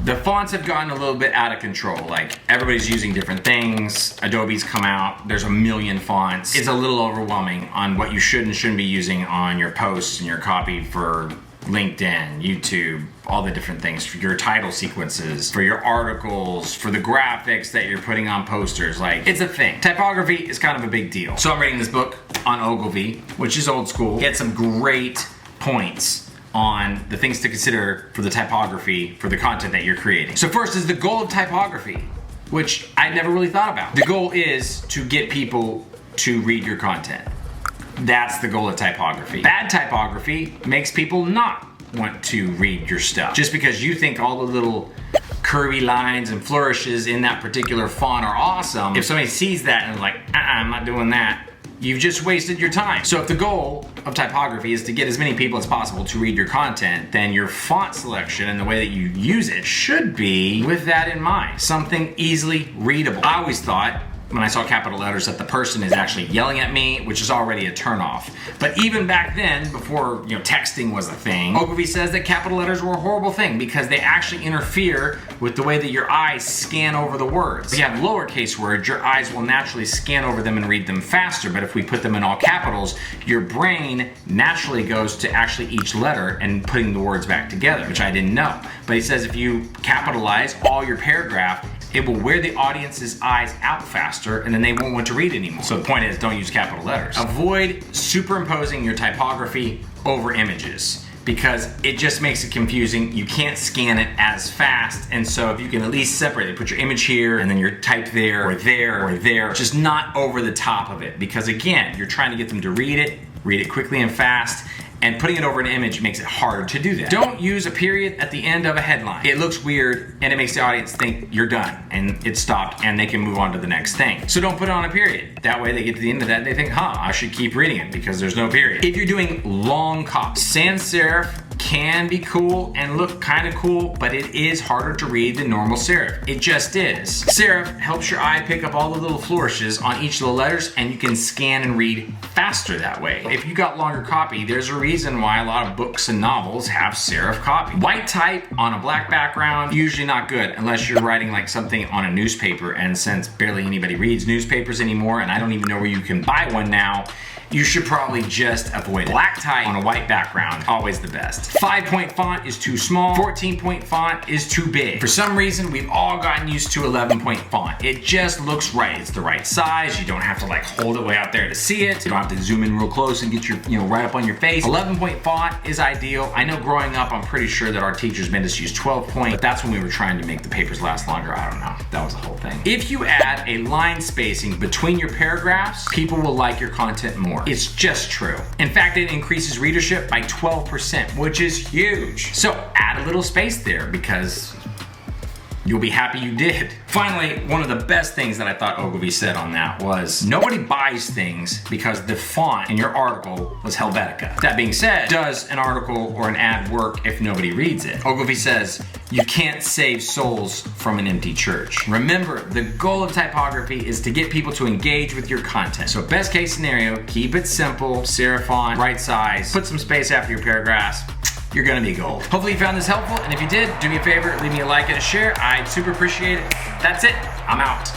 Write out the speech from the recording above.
The fonts have gotten a little bit out of control. Like, everybody's using different things. Adobe's come out, there's a million fonts. It's a little overwhelming on what you should and shouldn't be using on your posts and your copy for LinkedIn, YouTube, all the different things, for your title sequences, for your articles, for the graphics that you're putting on posters. Like, it's a thing. Typography is kind of a big deal. So I'm reading this book on Ogilvy, which is old school. Get some great points on the things to consider for the typography for the content that you're creating. So first is the goal of typography, which I never really thought about. The goal is to get people to read your content. That's the goal of typography. Bad typography makes people not want to read your stuff. Just because you think all the little curvy lines and flourishes in that particular font are awesome, if somebody sees that and like, I'm not doing that, you've just wasted your time. So if the goal of typography is to get as many people as possible to read your content, then your font selection and the way that you use it should be with that in mind. Something easily readable. I always thought, when I saw capital letters, that the person is actually yelling at me, which is already a turnoff. But even back then, before texting was a thing, Ogilvy says that capital letters were a horrible thing because they actually interfere with the way that your eyes scan over the words. If you have lowercase words, your eyes will naturally scan over them and read them faster. But if we put them in all capitals, your brain naturally goes to actually each letter and putting the words back together, which I didn't know. But he says if you capitalize all your paragraph, it will wear the audience's eyes out faster and then they won't want to read anymore. So the point is, don't use capital letters. Avoid superimposing your typography over images because it just makes it confusing. You can't scan it as fast. And so if you can at least separate it, put your image here and then your type there or there or there, just not over the top of it. Because again, you're trying to get them to read it quickly and fast. And putting it over an image makes it harder to do that. Don't use a period at the end of a headline. It looks weird and it makes the audience think you're done and it's stopped and they can move on to the next thing. So don't put it on a period. That way they get to the end of that and they think, I should keep reading it because there's no period. If you're doing long copy, sans serif can be cool and look kind of cool, but it is harder to read than normal serif. It just is. Serif helps your eye pick up all the little flourishes on each of the letters and you can scan and read faster that way. If you got longer copy, there's a reason why a lot of books and novels have serif copy. White type on a black background, usually not good unless you're writing like something on a newspaper, and since barely anybody reads newspapers anymore and I don't even know where you can buy one now, you should probably just avoid it. Black type on a white background, always the best. 5-point font is too small, 14-point font is too big. For some reason, we've all gotten used to 11-point font. It just looks right. It's the right size. You don't have to like hold it way out there to see it. You don't have to zoom in real close and get your, right up on your face. 11-point font is ideal. I know growing up, I'm pretty sure that our teachers made us use 12-point, but that's when we were trying to make the papers last longer. I don't know. That was the whole thing. If you add a line spacing between your paragraphs, people will like your content more. It's just true. In fact, it increases readership by 12%, which is huge. So add a little space there because you'll be happy you did. Finally, one of the best things that I thought Ogilvy said on that was, nobody buys things because the font in your article was Helvetica. That being said, does an article or an ad work if nobody reads it? Ogilvy says, you can't save souls from an empty church. Remember, the goal of typography is to get people to engage with your content. So best case scenario, keep it simple, serif font, right size, put some space after your paragraphs. You're gonna be gold. Hopefully you found this helpful, and if you did, do me a favor, leave me a like and a share. I'd super appreciate it. That's it, I'm out.